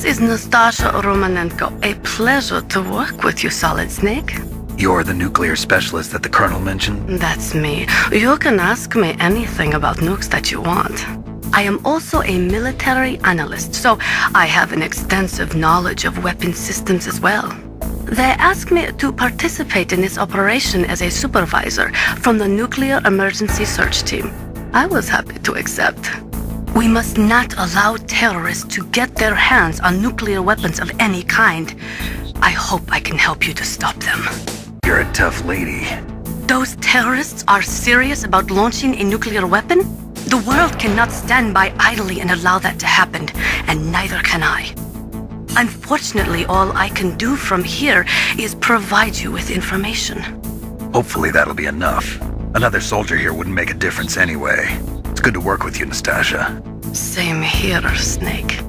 is Nastasha Romanenko. A pleasure to work with you, Solid Snake. You're the nuclear specialist that the Colonel mentioned? That's me. You can ask me anything about nukes that you want. I am also a military analyst, so I have an extensive knowledge of weapon systems as well. They asked me to participate in this operation as a supervisor from the Nuclear Emergency Search Team. I was happy to accept. We must not allow terrorists to get their hands on nuclear weapons of any kind. I hope I can help you to stop them. You're a tough lady. Those terrorists are serious about launching a nuclear weapon? The world cannot stand by idly and allow that to happen, and neither can I. Unfortunately, all I can do from here is provide you with information. Hopefully that'll be enough. Another soldier here wouldn't make a difference anyway. It's good to work with you, Nastasha. Same here, Snake.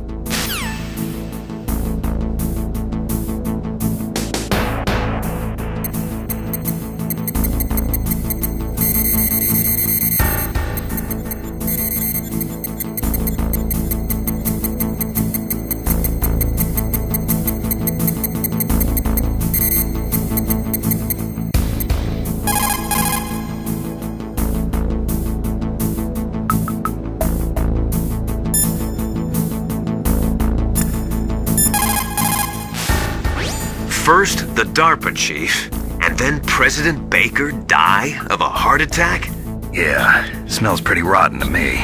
First, the DARPA chief, and then President Baker die of a heart attack? Yeah, smells pretty rotten to me.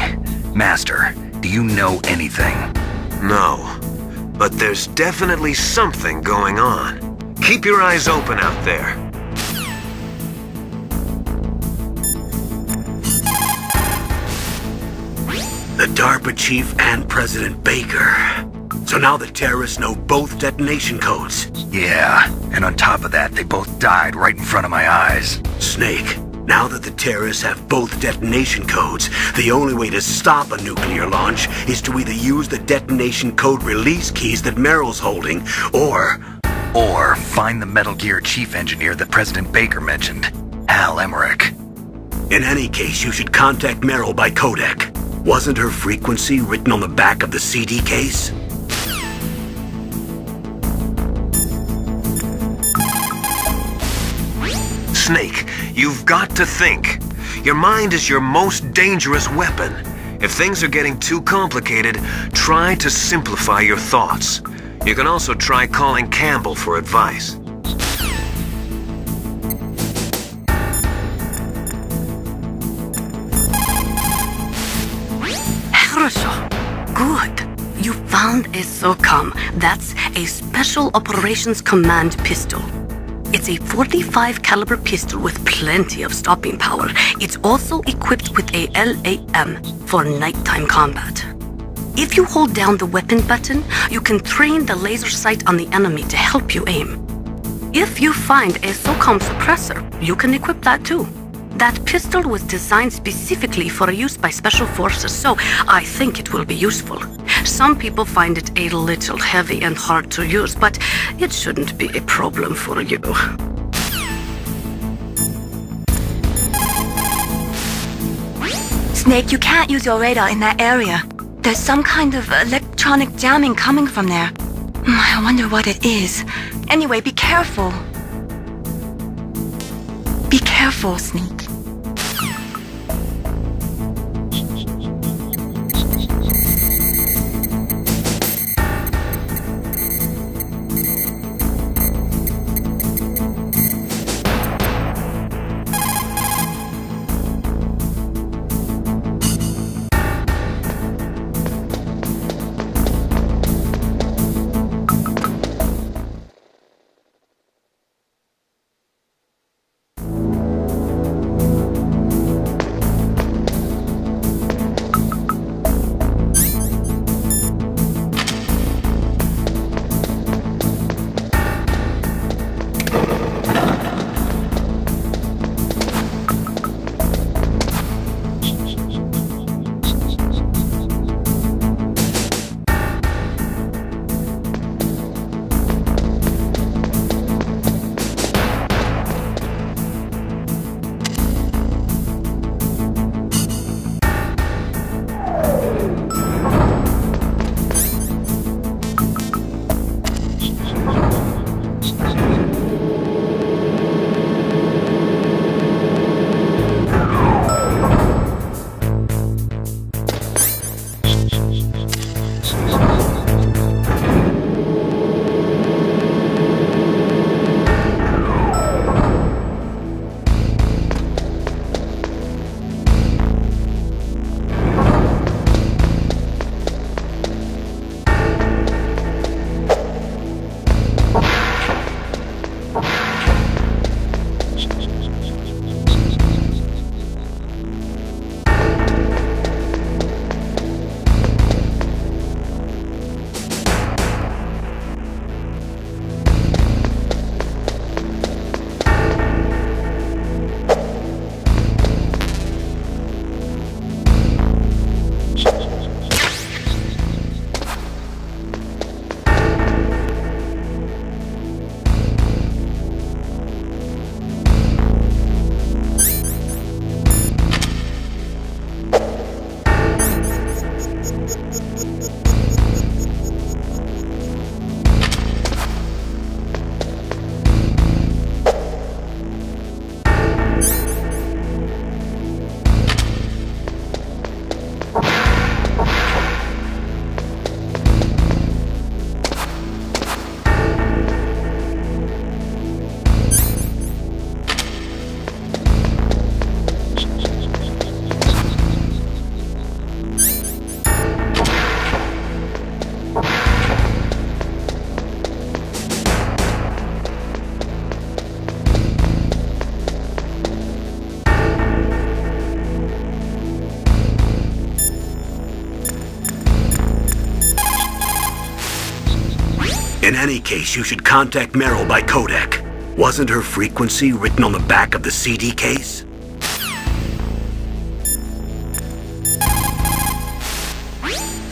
Master, do you know anything? No, but there's definitely something going on. Keep your eyes open out there. The DARPA chief and President Baker. So now the terrorists know both detonation codes. Yeah, and on top of that, they both died right in front of my eyes. Snake, now that the terrorists have both detonation codes, the only way to stop a nuclear launch is to either use the detonation code release keys that Meryl's holding, or find the Metal Gear chief engineer that President Baker mentioned, Hal Emmerich. in any case, you should contact Meryl by codec. Wasn't her frequency written on the back of the CD case? Snake, you've got to think. Your mind is your most dangerous weapon. If things are getting too complicated, try to simplify your thoughts. You can also try calling Campbell for advice. Good. You found a SOCOM. That's a Special Operations Command pistol. It's a .45 caliber pistol with plenty of stopping power. It's also equipped with a LAM for nighttime combat. If you hold down the weapon button, you can train the laser sight on the enemy to help you aim. If you find a SOCOM suppressor, you can equip that too. That pistol was designed specifically for use by special forces, so I think it will be useful. Some people find it a little heavy and hard to use, but it shouldn't be a problem for you. Snake, you can't use your radar in that area. There's some kind of electronic jamming coming from there. I wonder what it is. Anyway, be careful. Be careful, Snake. any case, you should contact Meryl by codec. Wasn't her frequency written on the back of the CD case?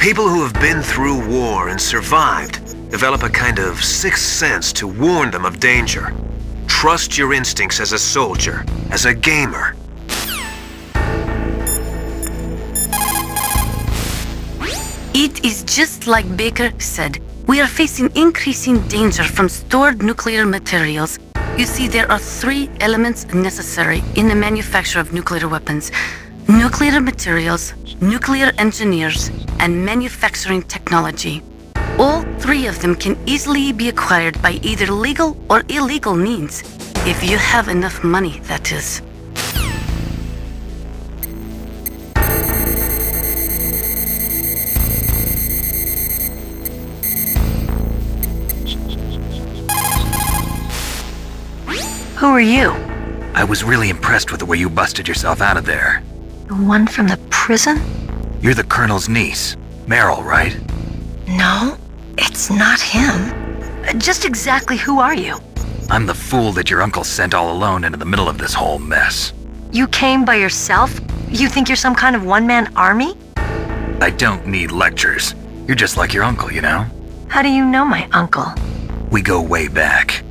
People who have been through war and survived develop a kind of sixth sense to warn them of danger. Trust your instincts as a soldier, as a gamer. It is just like Baker said. We are facing increasing danger from stored nuclear materials. You see, there are 3 elements necessary in the manufacture of nuclear weapons: nuclear materials, nuclear engineers, and manufacturing technology. All 3 of them can easily be acquired by either legal or illegal means, if you have enough money, that is. Who are you? I was really impressed with the way you busted yourself out of there. The one from the prison? You're the Colonel's niece, Meryl, right? No, it's not him. Just exactly who are you? I'm the fool that your uncle sent all alone into the middle of this whole mess. You came by yourself? You think you're some kind of one-man army? I don't need lectures. You're just like your uncle, you know? How do you know my uncle? We go way back.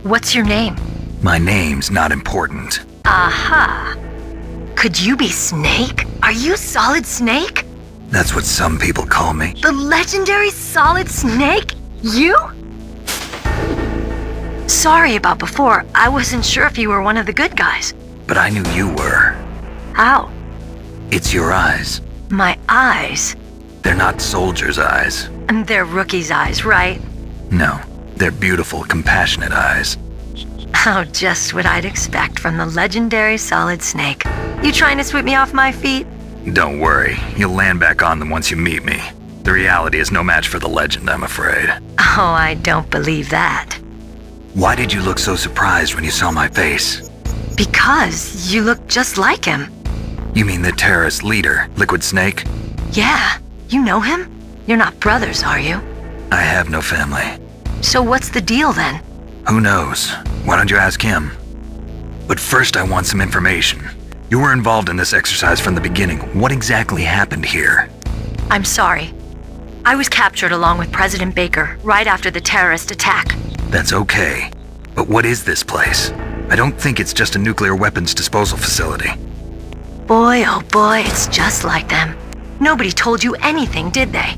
What's your name? My name's not important. Aha. Could you be Snake? Are you Solid Snake? That's what some people call me. The legendary Solid Snake? You? Sorry about before. I wasn't sure if you were one of the good guys. But I knew you were. How? It's your eyes. My eyes? They're not soldiers' eyes. And they're rookie's eyes, right? No, they're beautiful, compassionate eyes. Oh, just what I'd expect from the legendary Solid Snake. You trying to sweep me off my feet? Don't worry, you'll land back on them once you meet me. The reality is no match for the legend, I'm afraid. Oh, I don't believe that. Why did you look so surprised when you saw my face? Because you look just like him. You mean the terrorist leader, Liquid Snake? Yeah, you know him? You're not brothers, are you? I have no family. So what's the deal then? Who knows? Why don't you ask him? But first I want some information. You were involved in this exercise from the beginning. What exactly happened here? I'm sorry. I was captured along with President Baker right after the terrorist attack. That's okay. But what is this place? I don't think it's just a nuclear weapons disposal facility. Boy, oh boy, it's just like them. Nobody told you anything, did they?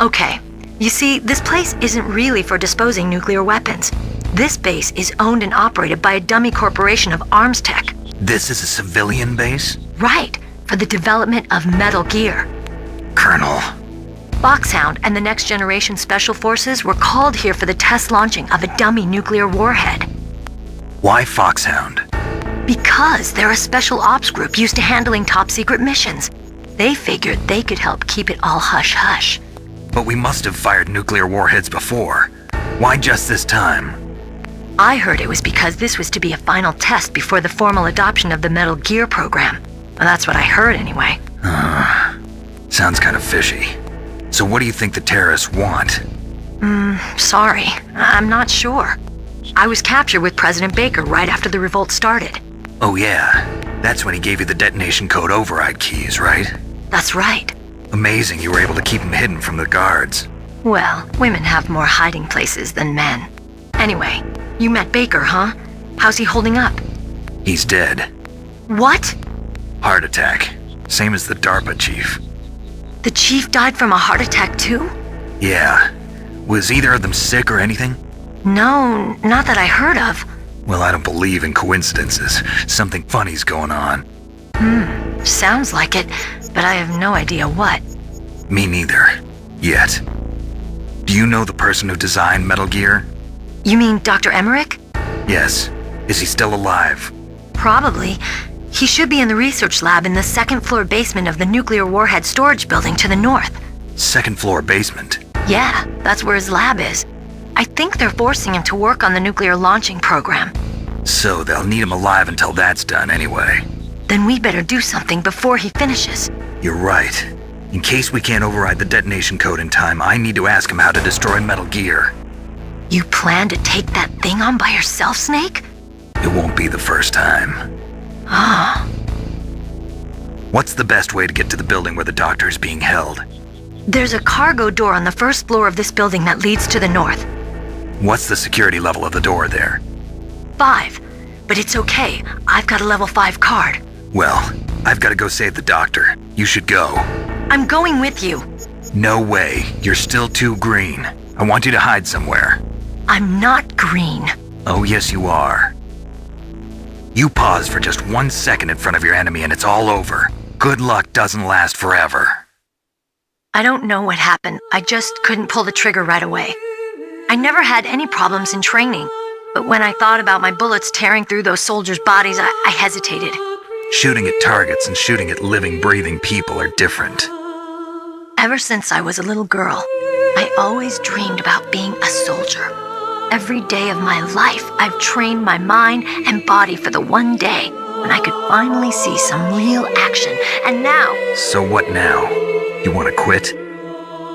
Okay, you see, this place isn't really for disposing nuclear weapons. This base is owned and operated by a dummy corporation of arms tech. This is a civilian base? Right, for the development of Metal Gear. Colonel. Foxhound and the Next Generation Special Forces were called here for the test launching of a dummy nuclear warhead. Why Foxhound? Because they're a special ops group used to handling top-secret missions. They figured they could help keep it all hush-hush. But we must have fired nuclear warheads before. Why just this time? I heard it was because this was to be a final test before the formal adoption of the Metal Gear program. Well, that's what I heard anyway. Sounds kind of fishy. So what do you think the terrorists want? Sorry, I'm not sure. I was captured with President Baker right after the revolt started. Oh yeah, that's when he gave you the detonation code override keys, right? That's right. Amazing you were able to keep them hidden from the guards. Well, women have more hiding places than men. Anyway, you met Baker, huh? How's he holding up? He's dead. What? Heart attack. Same as the DARPA chief. The chief died from a heart attack too? Yeah. Was either of them sick or anything? No, not that I heard of. Well, I don't believe in coincidences. Something funny's going on. Sounds like it, but I have no idea what. Me neither. Yet. Do you know the person who designed Metal Gear? You mean Dr. Emmerich? Yes. Is he still alive? Probably. He should be in the research lab in the second-floor basement of the nuclear warhead storage building to the north. Second floor basement? Yeah, that's where his lab is. I think they're forcing him to work on the nuclear launching program. So they'll need him alive until that's done anyway. Then we better do something before he finishes. You're right. In case we can't override the detonation code in time, I need to ask him how to destroy Metal Gear. You plan to take that thing on by yourself, Snake? It won't be the first time. Ah. What's the best way to get to the building where the doctor is being held? There's a cargo door on the first floor of this building that leads to the north. What's the security level of the door there? 5. But it's okay. I've got a level 5 card. Well, I've got to go save the doctor. You should go. I'm going with you. No way. You're still too green. I want you to hide somewhere. I'm not green. Oh, yes, you are. You pause for just 1 second in front of your enemy and it's all over. Good luck doesn't last forever. I don't know what happened. I just couldn't pull the trigger right away. I never had any problems in training, but when I thought about my bullets tearing through those soldiers' bodies, I hesitated. Shooting at targets and shooting at living, breathing people are different. Ever since I was a little girl, I always dreamed about being a soldier. Every day of my life, I've trained my mind and body for the one day when I could finally see some real action, and now... So what now? You want to quit?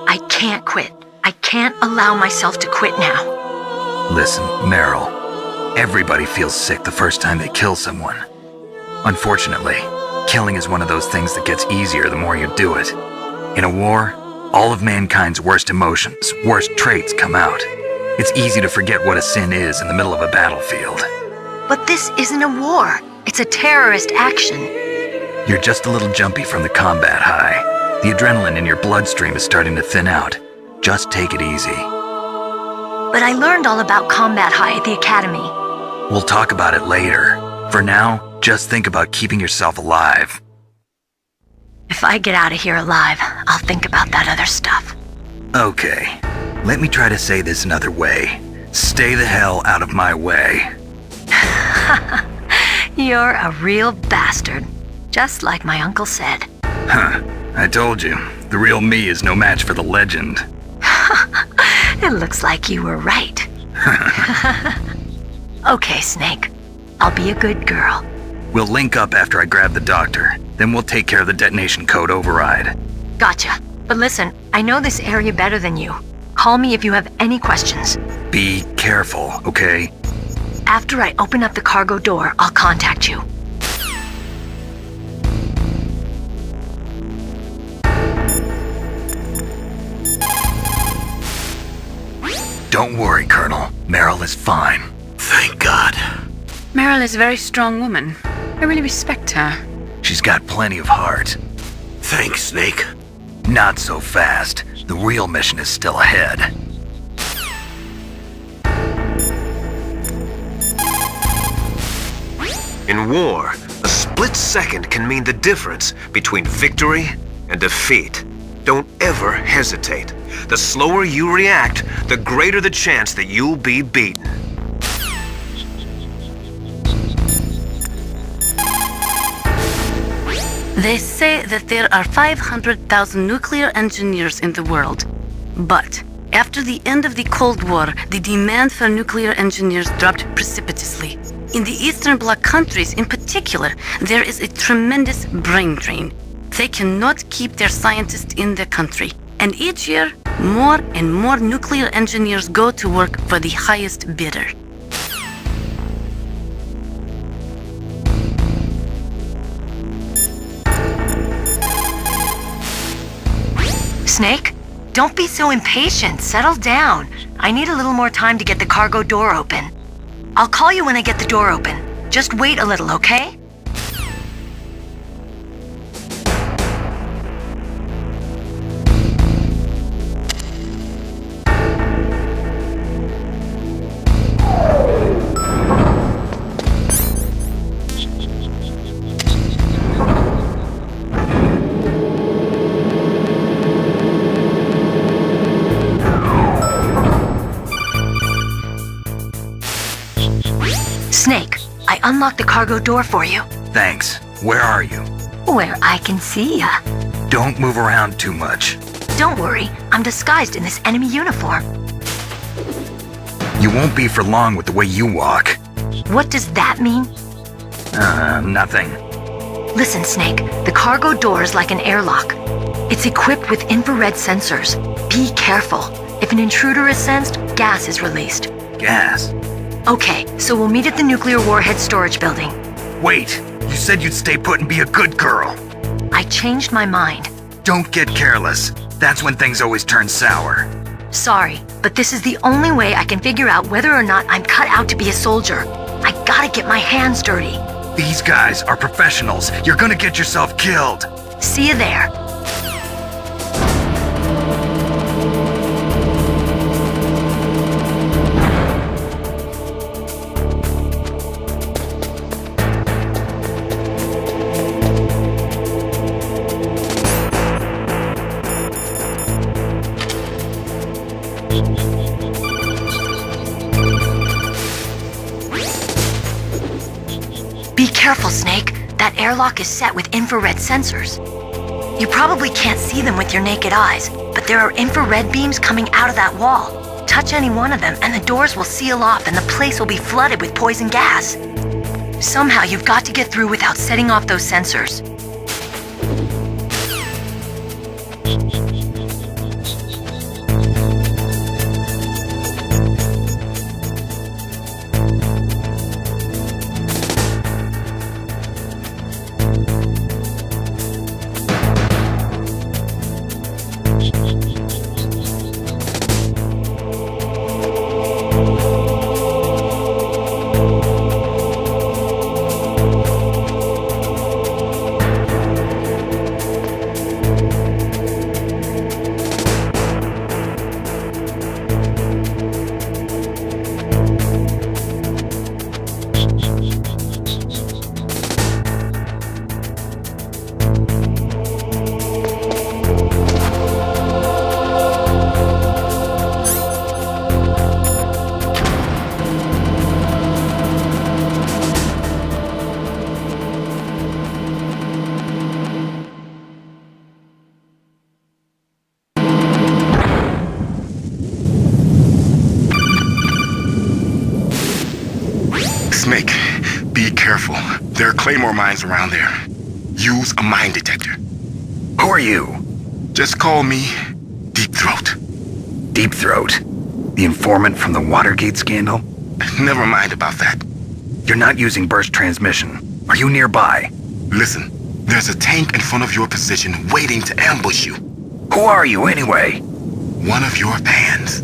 I can't quit. I can't allow myself to quit now. Listen, Meryl, everybody feels sick the first time they kill someone. Unfortunately, killing is one of those things that gets easier the more you do it. In a war, all of mankind's worst emotions, worst traits come out. It's easy to forget what a sin is in the middle of a battlefield. But this isn't a war. It's a terrorist action. You're just a little jumpy from the combat high. The adrenaline in your bloodstream is starting to thin out. Just take it easy. But I learned all about combat high at the academy. We'll talk about it later. For now, just think about keeping yourself alive. If I get out of here alive, I'll think about that other stuff. Okay, let me try to say this another way. Stay the hell out of my way. You're a real bastard, just like my uncle said. Huh, I told you, the real me is no match for the legend. It looks like you were right. Okay, Snake. I'll be a good girl. We'll link up after I grab the doctor. Then we'll take care of the detonation code override. Gotcha. But listen, I know this area better than you. Call me if you have any questions. Be careful, okay? After I open up the cargo door, I'll contact you. Don't worry, Colonel. Meryl is fine. Thank God. Meryl is a very strong woman. I really respect her. She's got plenty of heart. Thanks, Snake. Not so fast. The real mission is still ahead. In war, a split second can mean the difference between victory and defeat. Don't ever hesitate. The slower you react, the greater the chance that you'll be beaten. They say that there are 500,000 nuclear engineers in the world. But after the end of the Cold War, the demand for nuclear engineers dropped precipitously. In the Eastern Bloc countries in particular, there is a tremendous brain drain. They cannot keep their scientists in the country. And each year, more and more nuclear engineers go to work for the highest bidder. Snake, don't be so impatient. Settle down. I need a little more time to get the cargo door open. I'll call you when I get the door open. Just wait a little, okay? Snake, I unlocked the cargo door for you. Thanks. Where are you? Where I can see ya. Don't move around too much. Don't worry, I'm disguised in this enemy uniform. You won't be for long with the way you walk. What does that mean? Nothing. Listen, Snake, the cargo door is like an airlock. It's equipped with infrared sensors. Be careful. If an intruder is sensed, gas is released. Gas? Okay, so we'll meet at the nuclear warhead storage building. Wait, you said you'd stay put and be a good girl. I changed my mind. Don't get careless. That's when things always turn sour. Sorry, but this is the only way I can figure out whether or not I'm cut out to be a soldier. I gotta get my hands dirty. These guys are professionals. You're gonna get yourself killed. See you there. Be careful, Snake. That airlock is set with infrared sensors. You probably can't see them with your naked eyes, but there are infrared beams coming out of that wall. Touch any one of them and the doors will seal off and the place will be flooded with poison gas. Somehow you've got to get through without setting off those sensors. Snake, be careful. There are claymore mines around there. Use a mine detector. Who are you? Just call me Deep Throat. Deep Throat? The informant from the Watergate scandal? Never mind about that. You're not using burst transmission. Are you nearby? Listen, there's a tank in front of your position waiting to ambush you. Who are you anyway? One of your fans.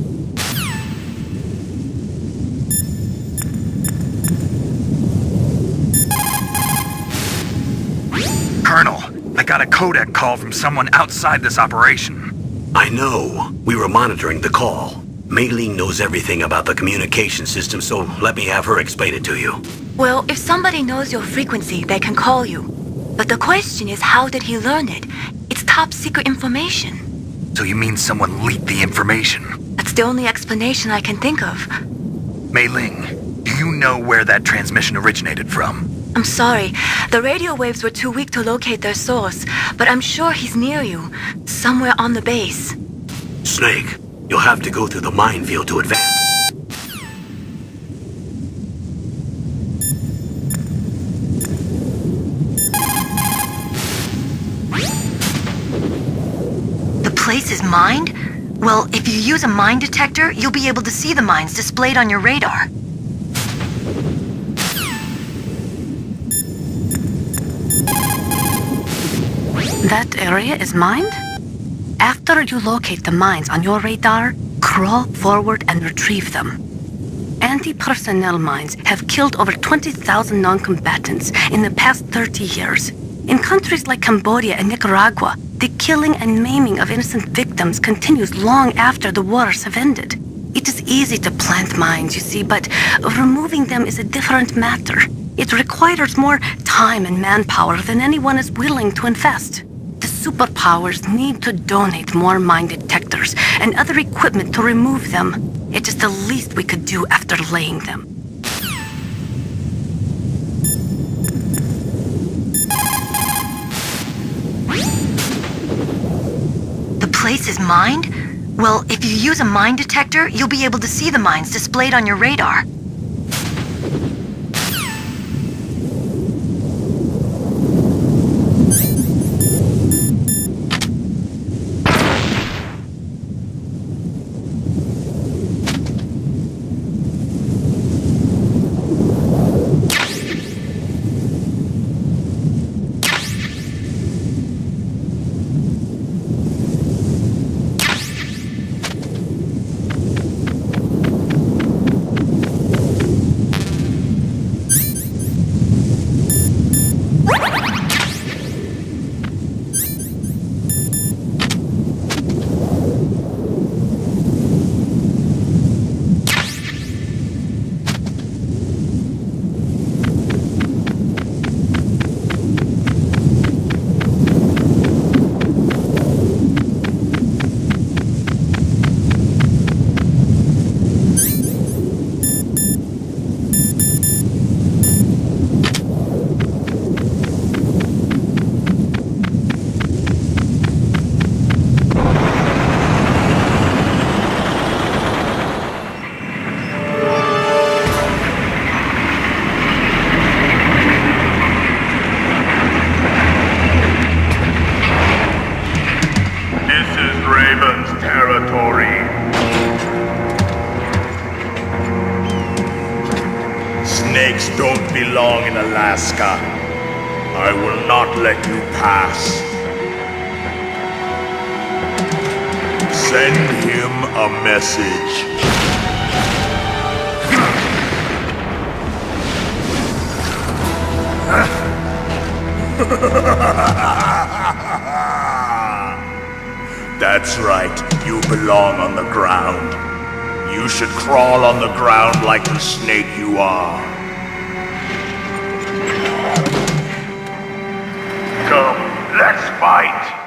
Colonel, I got a codec call from someone outside this operation. I know. We were monitoring the call. Mei Ling knows everything about the communication system, so let me have her explain it to you. Well, if somebody knows your frequency, they can call you. But the question is, how did he learn it? It's top secret information. So you mean someone leaked the information? That's the only explanation I can think of. Mei Ling, do you know where that transmission originated from? I'm sorry. The radio waves were too weak to locate their source, but I'm sure he's near you, somewhere on the base. Snake, you'll have to go through the minefield to advance. The place is mined? Well, if you use a mine detector, you'll be able to see the mines displayed on your radar. That area is mined? After you locate the mines on your radar, crawl forward and retrieve them. Anti-personnel mines have killed over 20,000 non-combatants in the past 30 years. In countries like Cambodia and Nicaragua, the killing and maiming of innocent victims continues long after the wars have ended. It is easy to plant mines, you see, but removing them is a different matter. It requires more time and manpower than anyone is willing to invest. The superpowers need to donate more mine detectors and other equipment to remove them. It is the least we could do after laying them. The place is mined? Well, if you use a mine detector, you'll be able to see the mines displayed on your radar. Snakes don't belong in Alaska. I will not let you pass. Send him a message. That's right, you belong on the ground. You should crawl on the ground like the snake you are. Come, let's fight!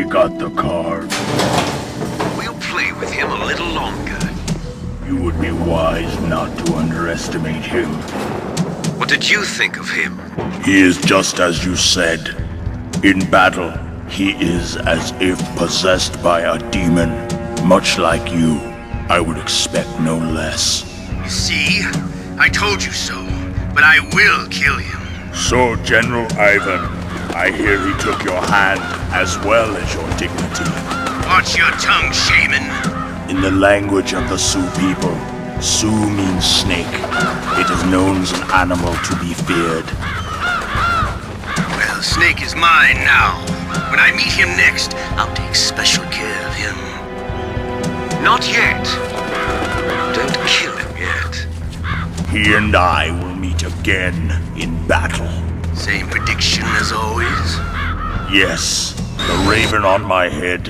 got the card. We'll play with him a little longer. You would be wise not to underestimate him. What did you think of him? He is just as you said. In battle, he is as if possessed by a demon. Much like you, I would expect no less. See? I told you so. But I will kill him. So, General Ivan, I hear he took your hand as well as your dignity. Watch your tongue, shaman. In the language of the Sioux people, Sioux means snake. It is known as an animal to be feared. Well, Snake is mine now. When I meet him next, I'll take special care of him. Not yet. Don't kill him yet. He and I will meet again in battle. Same prediction as always? Yes, the raven on my head.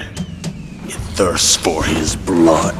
It thirsts for his blood.